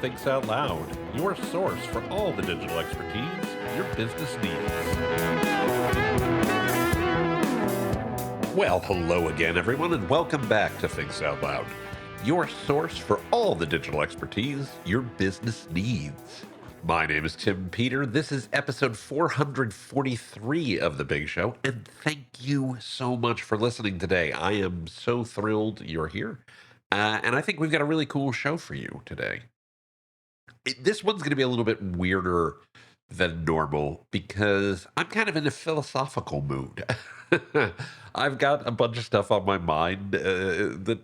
Thinks Out Loud, your source for all the digital expertise your business needs. Well, hello again, everyone, and welcome back to Thinks Out Loud, your source for all the digital expertise your business needs. My name is Tim Peter. This is episode 443 of The Big Show, and thank you so much for listening today. I am so thrilled you're here, and I think we've got a really cool show for you today. This one's going to be a little bit weirder than normal because I'm kind of in a philosophical mood. I've got a bunch of stuff on my mind that,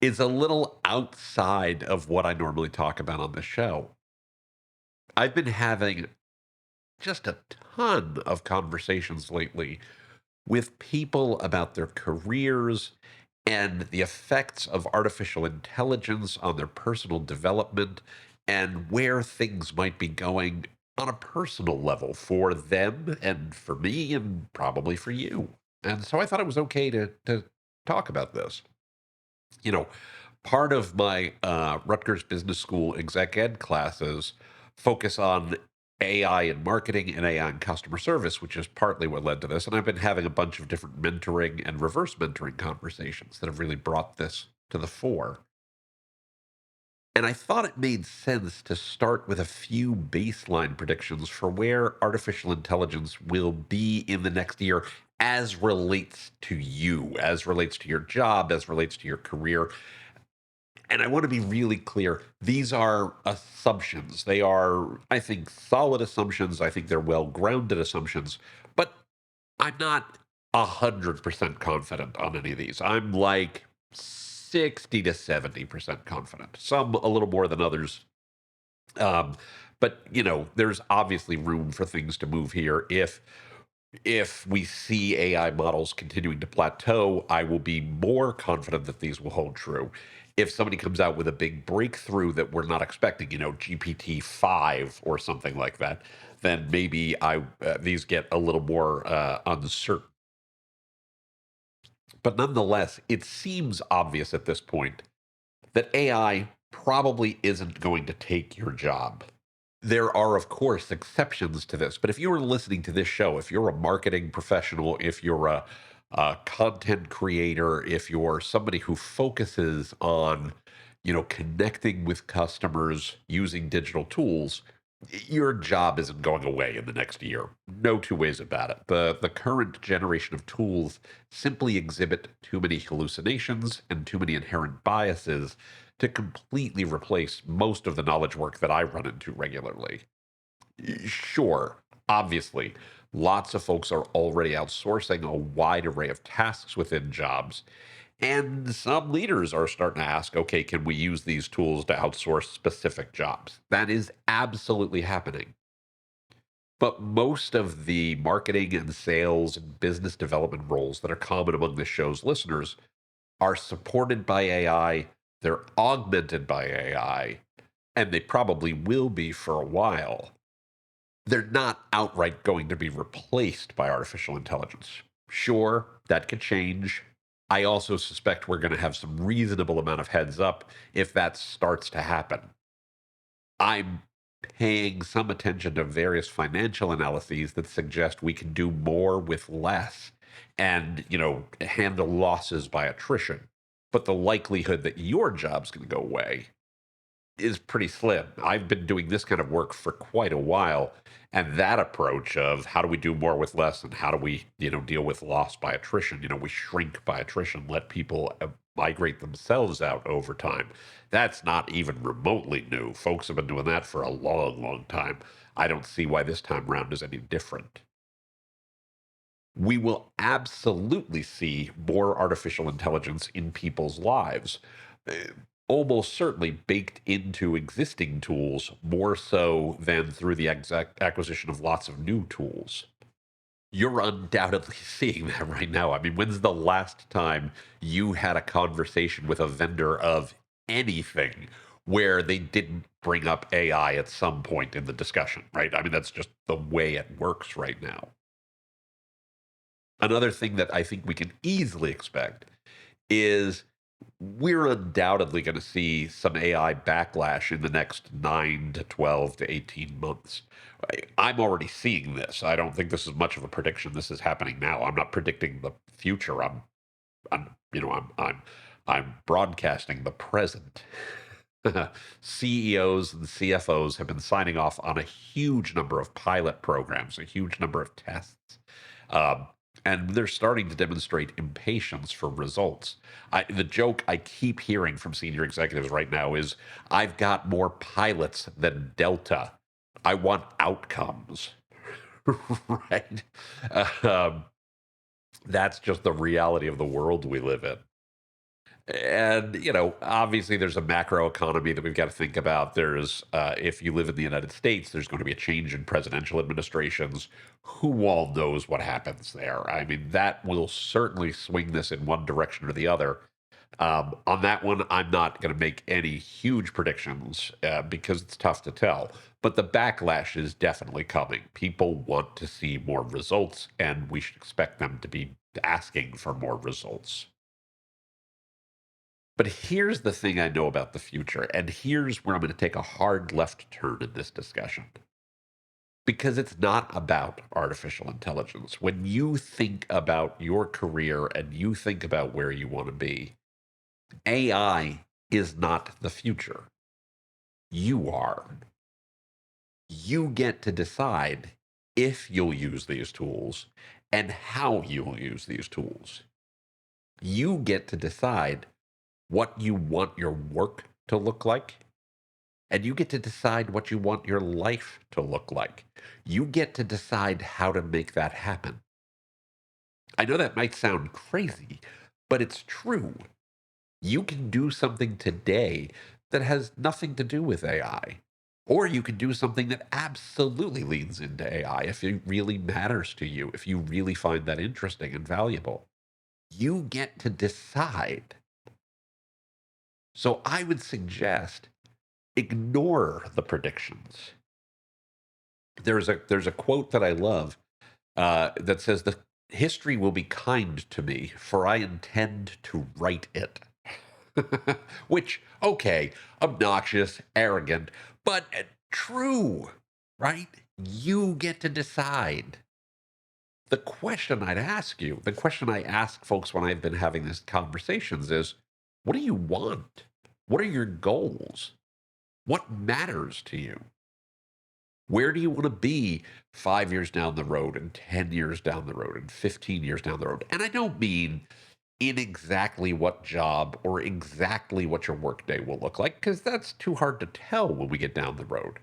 is a little outside of what I normally talk about on the show. I've been having just a ton of conversations lately with people about their careers and the effects of artificial intelligence on their personal development and where things might be going on a personal level for them and for me and probably for you. And so I thought it was okay to talk about this. You know, Part of my Rutgers Business School exec ed classes focus on AI in marketing and AI in customer service, which is partly what led to this. And I've been having a bunch of different mentoring and reverse mentoring conversations that have really brought this to the fore. And I thought it made sense to start with a few baseline predictions for where artificial intelligence will be in the next year as relates to you, as relates to your job, as relates to your career. And I want to be really clear. These are assumptions. They are, I think, solid assumptions. I think they're well-grounded assumptions, but I'm not 100% confident on any of these. I'm like 60 to 70% confident. Some a little more than others. Um, but there's obviously room for things to move here. If we see AI models continuing to plateau, I will be more confident that these will hold true. If somebody comes out with a big breakthrough that we're not expecting, GPT-5 or something like that, then maybe these get a little more uncertain. But nonetheless, it seems obvious at this point that AI probably isn't going to take your job. There are, of course, exceptions to this, but if you are listening to this show, if you're a marketing professional, if you're a content creator, if you're somebody who focuses on, connecting with customers using digital tools, your job isn't going away in the next year. No two ways about it. The current generation of tools simply exhibit too many hallucinations and too many inherent biases to completely replace most of the knowledge work that I run into regularly. Sure, obviously, lots of folks are already outsourcing a wide array of tasks within jobs. And some leaders are starting to ask, okay, can we use these tools to outsource specific jobs? That is absolutely happening. But most of the marketing and sales and business development roles that are common among the show's listeners are supported by AI, they're augmented by AI, and they probably will be for a while. They're not outright going to be replaced by artificial intelligence. Sure, that could change. I also suspect we're going to have some reasonable amount of heads up if that starts to happen. I'm paying some attention to various financial analyses that suggest we can do more with less and, handle losses by attrition. But the likelihood that your job's going to go away is pretty slim. I've been doing this kind of work for quite a while, and that approach of how do we do more with less and how do we, deal with loss by attrition, we shrink by attrition, let people migrate themselves out over time. That's not even remotely new. Folks have been doing that for a long, long time. I don't see why this time around is any different. We will absolutely see more artificial intelligence in people's lives. Uh, Almost certainly baked into existing tools more so than through the acquisition of lots of new tools. You're undoubtedly seeing that right now. I mean, when's the last time you had a conversation with a vendor of anything where they didn't bring up AI at some point in the discussion, right? I mean, that's just the way it works right now. Another thing that I think we can easily expect is we're undoubtedly going to see some AI backlash in the next 9 to 12 to 18 months. I'm already seeing this. I don't think this is much of a prediction. This is happening now. I'm not predicting the future. I'm broadcasting the present. CEOs and CFOs have been signing off on a huge number of pilot programs, a huge number of tests. Um, and they're starting to demonstrate impatience for results. The joke I keep hearing from senior executives right now is I've got more pilots than Delta. I want outcomes. Right? Um, that's just the reality of the world we live in. And, obviously there's a macro economy that we've got to think about. If you live in the United States, there's going to be a change in presidential administrations. Who all knows what happens there? I mean, that will certainly swing this in one direction or the other. On that one, I'm not going to make any huge predictions because it's tough to tell. But the backlash is definitely coming. People want to see more results, and we should expect them to be asking for more results. But here's the thing I know about the future, and here's where I'm going to take a hard left turn in this discussion. Because it's not about artificial intelligence. When you think about your career and you think about where you want to be, AI is not the future. You are. You get to decide if you'll use these tools and how you'll use these tools. You get to decide what you want your work to look like, and you get to decide what you want your life to look like. You get to decide how to make that happen. I know that might sound crazy, but it's true. You can do something today that has nothing to do with AI. Or you can do something that absolutely leans into AI if it really matters to you, if you really find that interesting and valuable. You get to decide. So I would suggest ignore the predictions. There's a quote that I love that says, "The history will be kind to me, for I intend to write it." Which, okay, obnoxious, arrogant, but true, right? You get to decide. The question I'd ask you, the question I ask folks when I've been having these conversations is, what do you want? What are your goals? What matters to you? Where do you want to be 5 years down the road, and 10 years down the road, and 15 years down the road? And I don't mean in exactly what job or exactly what your workday will look like, because that's too hard to tell when we get down the road.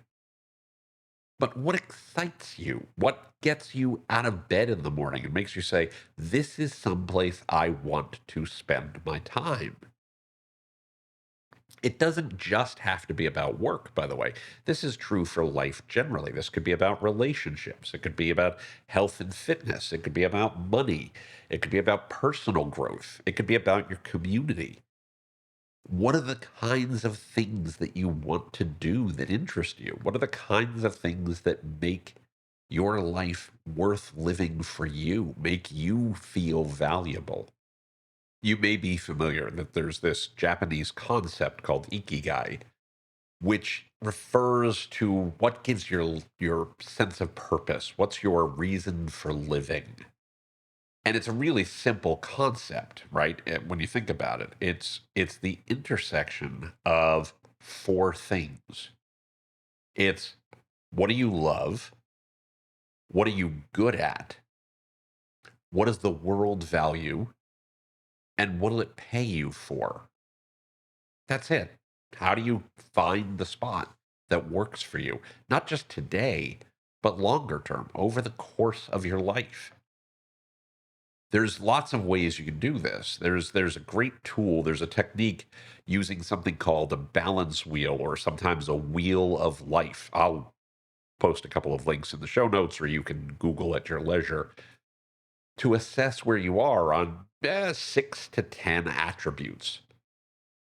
But what excites you? What gets you out of bed in the morning and makes you say, this is someplace I want to spend my time? It doesn't just have to be about work, by the way. This is true for life generally. This could be about relationships. It could be about health and fitness. It could be about money. It could be about personal growth. It could be about your community. What are the kinds of things that you want to do that interest you? What are the kinds of things that make your life worth living for you, make you feel valuable? You may be familiar that there's this Japanese concept called ikigai, which refers to what gives your sense of purpose. What's your reason for living? And it's a really simple concept, right? When you think about it, it's the intersection of four things. It's what do you love? What are you good at? What does the world value? And what will it pay you for? That's it. How do you find the spot that works for you? Not just today, but longer term, over the course of your life. There's lots of ways you can do this. There's a great tool, there's a technique using something called a balance wheel or sometimes a wheel of life. I'll post a couple of links in the show notes, or you can Google at your leisure to assess where you are on 6 to 10 attributes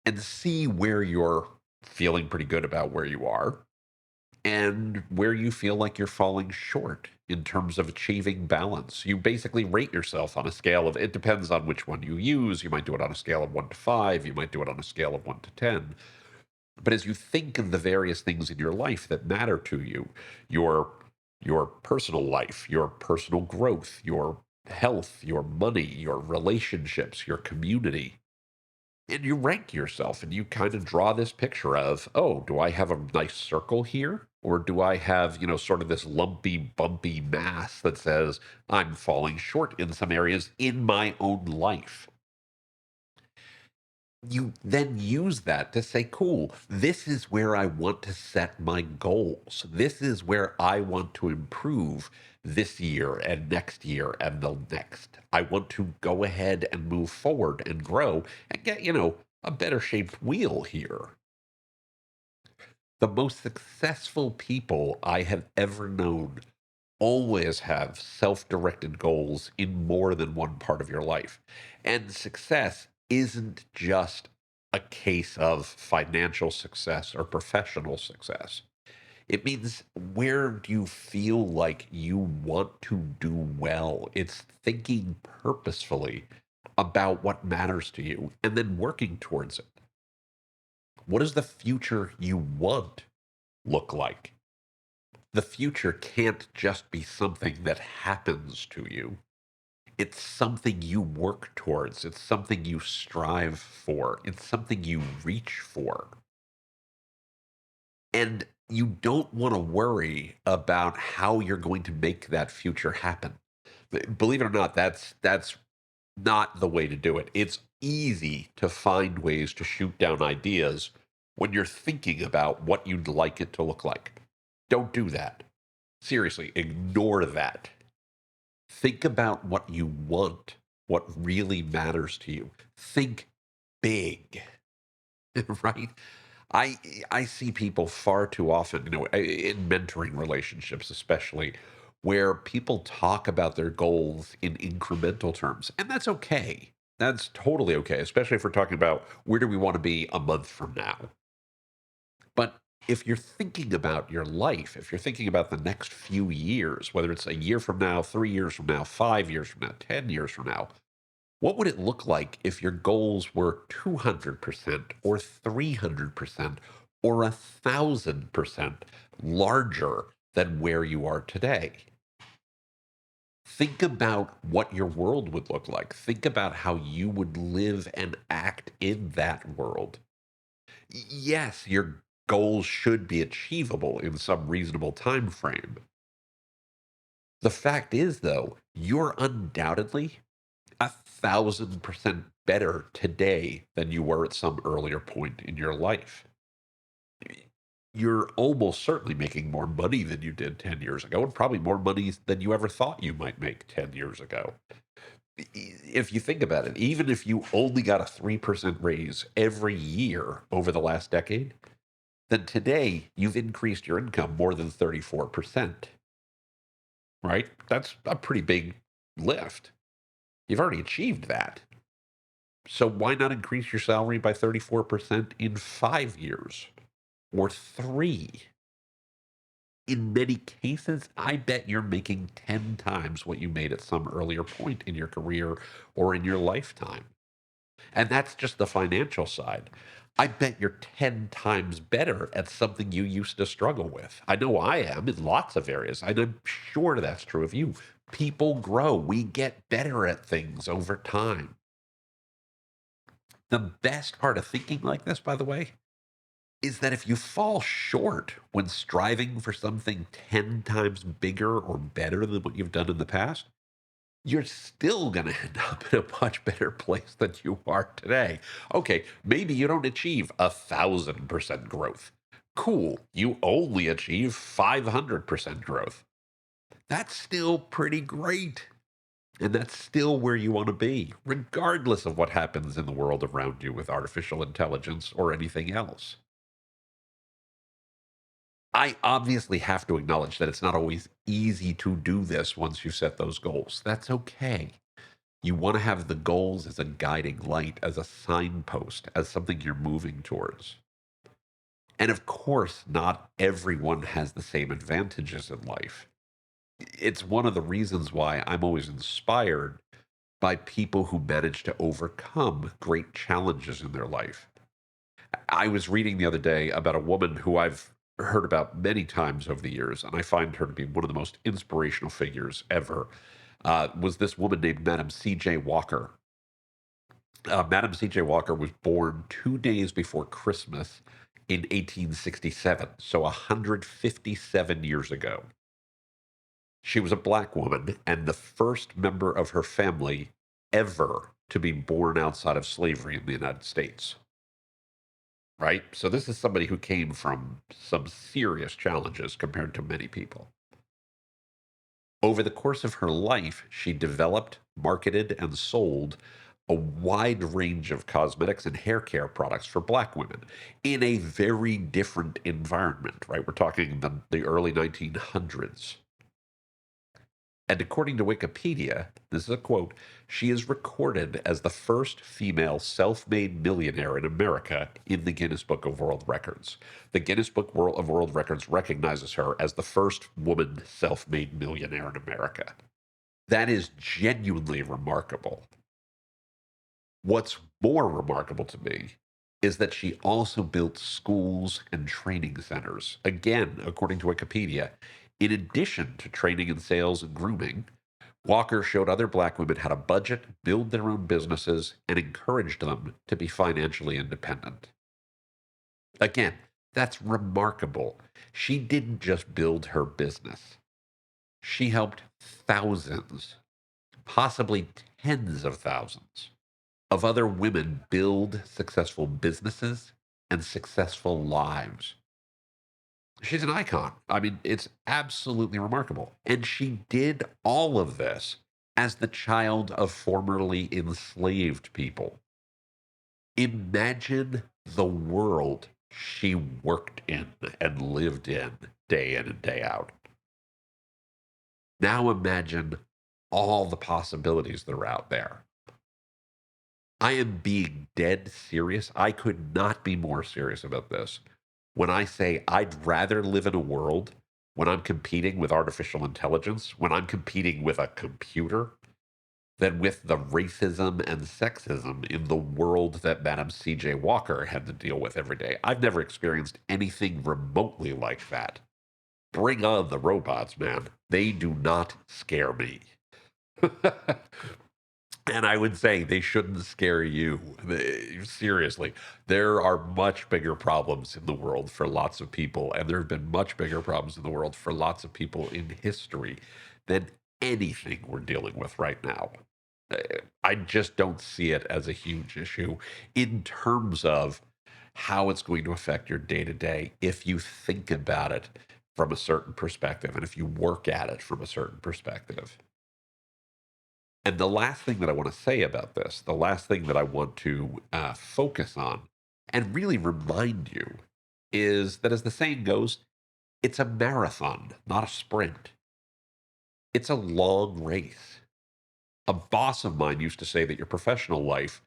and see where you're feeling pretty good about where you are and where you feel like you're falling short in terms of achieving balance. You basically rate yourself on a scale of, it depends on which one you use. You might do it on a scale of 1 to 5, you might do it on a scale of 1 to 10. But as you think of the various things in your life that matter to you, your your personal life, your personal growth, your health, your money, your relationships, your community, and you rank yourself and you kind of draw this picture of, oh, do I have a nice circle here? Or do I have, sort of this lumpy, bumpy mass that says I'm falling short in some areas in my own life? You then use that to say, cool, this is where I want to set my goals. This is where I want to improve this year and next year and the next. I want to go ahead and move forward and grow and get, a better shaped wheel here. The most successful people I have ever known always have self directed goals in more than one part of your life. And success isn't just a case of financial success or professional success. It means, where do you feel like you want to do well? It's thinking purposefully about what matters to you and then working towards it. What does the future you want look like? The future can't just be something that happens to you. It's something you work towards. It's something you strive for. It's something you reach for. And you don't want to worry about how you're going to make that future happen. Believe it or not, that's not the way to do it. It's easy to find ways to shoot down ideas when you're thinking about what you'd like it to look like. Don't do that. Seriously, ignore that. Think about what you want, what really matters to you. Think big, right? I see people far too often, in mentoring relationships especially, where people talk about their goals in incremental terms, and that's okay. That's totally okay, especially if we're talking about where do we want to be a month from now. But if you're thinking about your life, if you're thinking about the next few years, whether it's a year from now, 3 years from now, 5 years from now, 10 years from now, what would it look like if your goals were 200% or 300% or 1,000% larger than where you are today? Think about what your world would look like. Think about how you would live and act in that world. Yes, your goals should be achievable in some reasonable time frame. The fact is, though, you're undoubtedly 1,000% better today than you were at some earlier point in your life. You're almost certainly making more money than you did 10 years ago, and probably more money than you ever thought you might make 10 years ago. If you think about it, even if you only got a 3% raise every year over the last decade, then today you've increased your income more than 34%, right? That's a pretty big lift. You've already achieved that. So why not increase your salary by 34% in 5 years or three? In many cases, I bet you're making 10 times what you made at some earlier point in your career or in your lifetime. And that's just the financial side. I bet you're 10 times better at something you used to struggle with. I know I am in lots of areas, and I'm sure that's true of you. People grow, we get better at things over time. The best part of thinking like this, by the way, is that if you fall short when striving for something 10 times bigger or better than what you've done in the past, you're still going to end up in a much better place than you are today. Okay, maybe you don't achieve 1,000% growth. Cool, you only achieve 500% growth. That's still pretty great. And that's still where you want to be, regardless of what happens in the world around you with artificial intelligence or anything else. I obviously have to acknowledge that it's not always easy to do this once you set those goals. That's okay. You want to have the goals as a guiding light, as a signpost, as something you're moving towards. And of course, not everyone has the same advantages in life. It's one of the reasons why I'm always inspired by people who manage to overcome great challenges in their life. I was reading the other day about a woman who I've heard about many times over the years, and I find her to be one of the most inspirational figures ever. Was this woman named Madam C.J. Walker. Madam C.J. Walker was born 2 days before Christmas in 1867, so 157 years ago. She was a black woman and the first member of her family ever to be born outside of slavery in the United States. Right? So this is somebody who came from some serious challenges compared to many people. Over the course of her life, she developed, marketed, and sold a wide range of cosmetics and hair care products for black women in a very different environment, right? We're talking the early 1900s. And according to Wikipedia, this is a quote, she is recorded as the first female self made millionaire in America in the Guinness Book of World Records. The Guinness Book of World Records recognizes her as the first woman self made millionaire in America. That is genuinely remarkable. What's more remarkable to me is that she also built schools and training centers. Again, according to Wikipedia, in addition to training in sales and grooming, Walker showed other black women how to budget, build their own businesses, and encouraged them to be financially independent. Again, that's remarkable. She didn't just build her business, she helped thousands, possibly tens of thousands, of other women build successful businesses and successful lives. She's an icon. I mean, it's absolutely remarkable. And she did all of this as the child of formerly enslaved people. Imagine the world she worked in and lived in and day out. Now imagine all the possibilities that are out there. I am being dead serious. I could not be more serious about this when I say I'd rather live in a world when I'm competing with artificial intelligence, when I'm competing with a computer, than with the racism and sexism in the world that Madam C.J. Walker had to deal with every day. I've never experienced anything remotely like that. Bring on the robots, man. They do not scare me. And I would say they shouldn't scare you. Seriously, there are much bigger problems in the world for lots of people, and there have been much bigger problems in the world for lots of people in history than anything we're dealing with right now. Uh, I just don't see it as a huge issue in terms of how it's going to affect your day to day if you think about it from a certain perspective and if you work at it from a certain perspective. And the last thing that I want to say about this, the last thing that I want to focus on and really remind you is that, as the saying goes, it's a marathon, not a sprint. It's a long race. A boss of mine used to say that your professional life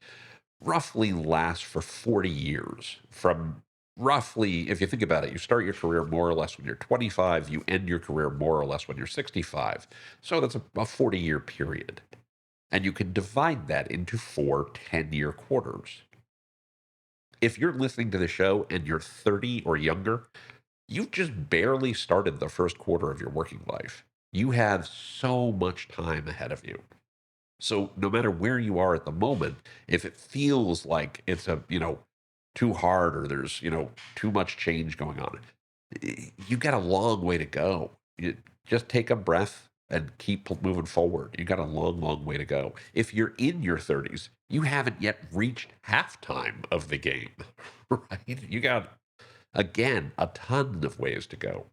roughly lasts for 40 years. From roughly, if you think about it, you start your career more or less when you're 25, you end your career more or less when you're 65. So that's a 40-year period. And you can divide that into 4 10-year quarters. If you're listening to the show and you're 30 or younger, you've just barely started the first quarter of your working life. You have so much time ahead of you. So no matter where you are at the moment, if it feels like it's too hard or there's, too much change going on, you got a long way to go. You just take a breath and keep moving forward. You got a long, long way to go. If you're in your 30s, you haven't yet reached halftime of the game, right? You got, again, a ton of ways to go.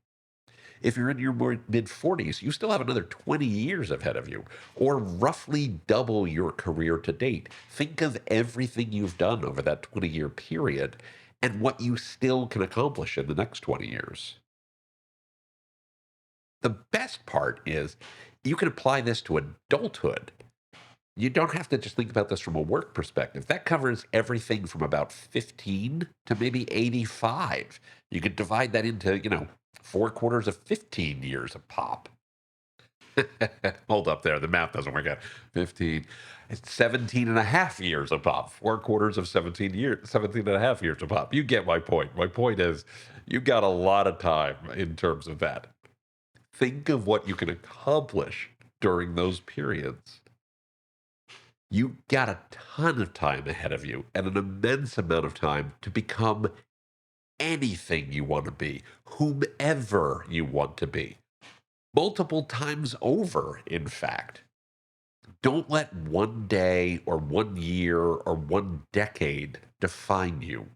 If you're in your mid 40s, you still have another 20 years ahead of you, or roughly double your career to date. Think of everything you've done over that 20-year period and what you still can accomplish in the next 20 years. The best part is you can apply this to adulthood. You don't have to just think about this from a work perspective. That covers everything from about 15 to maybe 85. You could divide that into, 4/4 of 15 years of pop. Hold up there. The math doesn't work out. 15. It's 17 and a half years of pop. 4/4 of 17 years, 17 and a half years of pop. You get my point. My point is you got a lot of time in terms of that. Think of what you can accomplish during those periods. You got a ton of time ahead of you and an immense amount of time to become anything you want to be, whomever you want to be, multiple times over, in fact. Don't let one day or one year or one decade define you.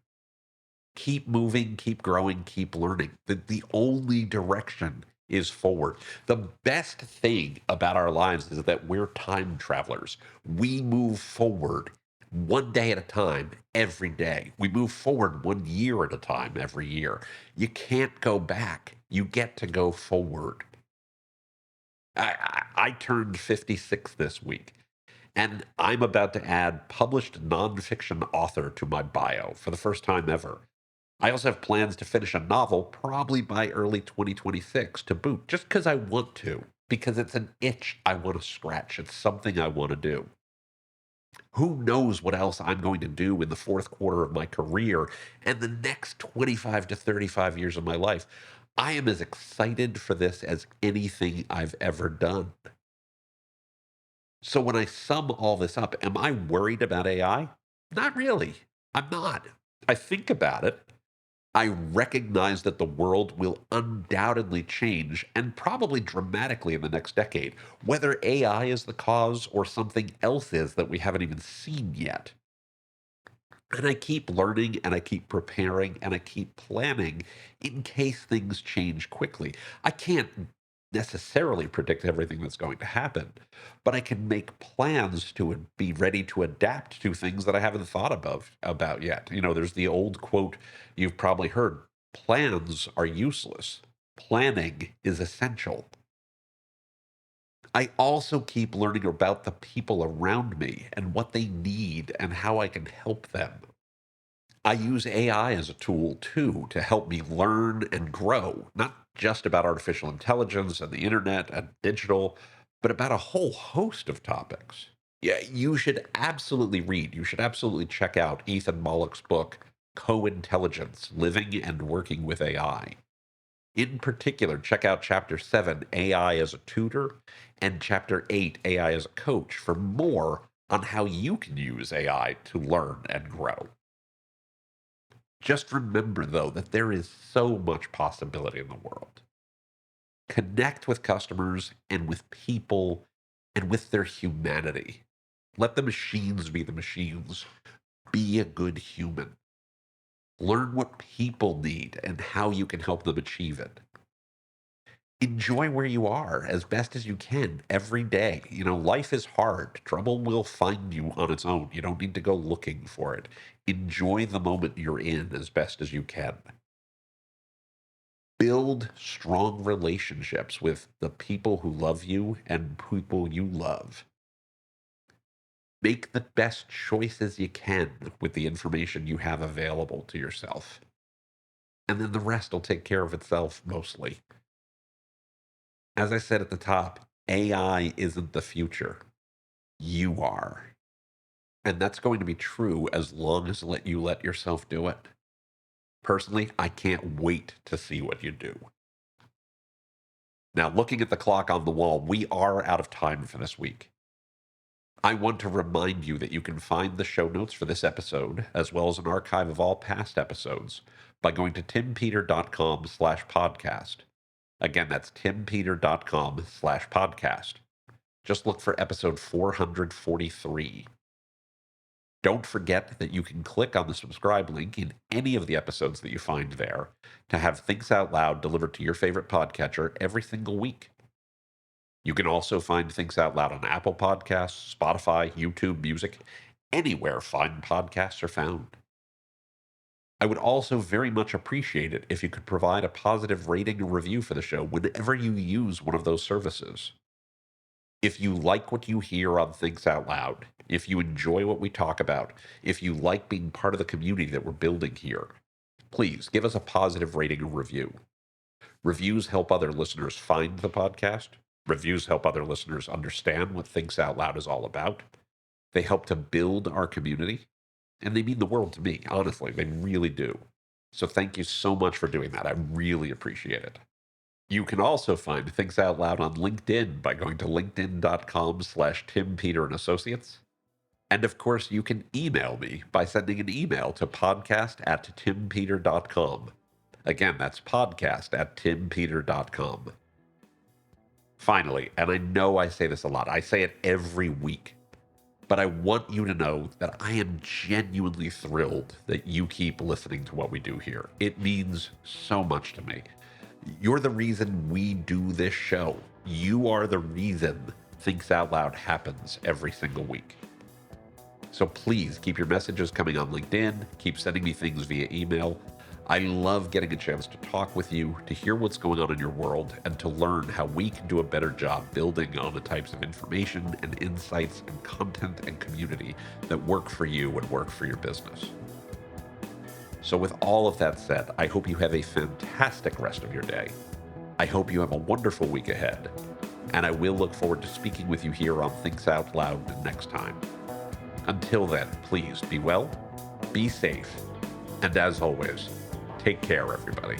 Keep moving, keep growing, keep learning. The only direction is forward. The best thing about our lives is that we're time travelers. We move forward one day at a time every day. We move forward one year at a time every year. You can't go back. You get to go forward. I turned 56 this week, and I'm about to add published nonfiction author to my bio for the first time ever. I also have plans to finish a novel probably by early 2026 to boot, just because I want to, because it's an itch I want to scratch. It's something I want to do. Who knows what else I'm going to do in the fourth quarter of my career and the next 25 to 35 years of my life? I am as excited for this as anything I've ever done. So when I sum all this up, am I worried about AI? Not really. I'm not. I think about it. I recognize that the world will undoubtedly change and probably dramatically in the next decade, whether AI is the cause or something else is that we haven't even seen yet. And I keep learning and I keep preparing and I keep planning in case things change quickly. I can't necessarily predict everything that's going to happen, but I can make plans to be ready to adapt to things that I haven't thought about yet. There's the old quote you've probably heard: plans are useless. Planning is essential. I also keep learning about the people around me and what they need and how I can help them. I use AI as a tool too to help me learn and grow, not just about artificial intelligence and the internet and digital, but about a whole host of topics. Yeah, you should absolutely read. You should absolutely check out Ethan Mollick's book, Co-Intelligence: Living and Working with AI. In particular, check out Chapter 7, AI as a Tutor, and Chapter 8, AI as a Coach, for more on how you can use AI to learn and grow. Just remember, though, that there is so much possibility in the world. Connect with customers and with people and with their humanity. Let the machines be the machines. Be a good human. Learn what people need and how you can help them achieve it. Enjoy where you are as best as you can every day. Life is hard. Trouble will find you on its own. You don't need to go looking for it. Enjoy the moment you're in as best as you can. Build strong relationships with the people who love you and people you love. Make the best choices you can with the information you have available to yourself. And then the rest will take care of itself mostly. As I said at the top, AI isn't the future. You are. And that's going to be true as long as you let yourself do it. Personally, I can't wait to see what you do. Now, looking at the clock on the wall, we are out of time for this week. I want to remind you that you can find the show notes for this episode, as well as an archive of all past episodes, by going to timpeter.com/podcast. Again, that's timpeter.com/podcast. Just look for episode 443. Don't forget that you can click on the subscribe link in any of the episodes that you find there to have Thinks Out Loud delivered to your favorite podcatcher every single week. You can also find Thinks Out Loud on Apple Podcasts, Spotify, YouTube Music, anywhere fine podcasts are found. I would also very much appreciate it if you could provide a positive rating and review for the show whenever you use one of those services. If you like what you hear on Thinks Out Loud, if you enjoy what we talk about, if you like being part of the community that we're building here, please give us a positive rating and review. Reviews help other listeners find the podcast. Reviews help other listeners understand what Thinks Out Loud is all about. They help to build our community, and they mean the world to me, honestly. They really do. So thank you so much for doing that. I really appreciate it. You can also find Thinks Out Loud on LinkedIn by going to linkedin.com/Tim Peter and Associates. And of course, you can email me by sending an email to podcast@timpeter.com. Again, that's podcast@timpeter.com. Finally, and I know I say this a lot, I say it every week, but I want you to know that I am genuinely thrilled that you keep listening to what we do here. It means so much to me. You're the reason we do this show. You are the reason Thinks Out Loud happens every single week. So please keep your messages coming on LinkedIn. Keep sending me things via email. I love getting a chance to talk with you, to hear what's going on in your world, and to learn how we can do a better job building on the types of information and insights and content and community that work for you and work for your business. So with all of that said, I hope you have a fantastic rest of your day. I hope you have a wonderful week ahead. And I will look forward to speaking with you here on Thinks Out Loud next time. Until then, please be well, be safe, and as always, take care, everybody.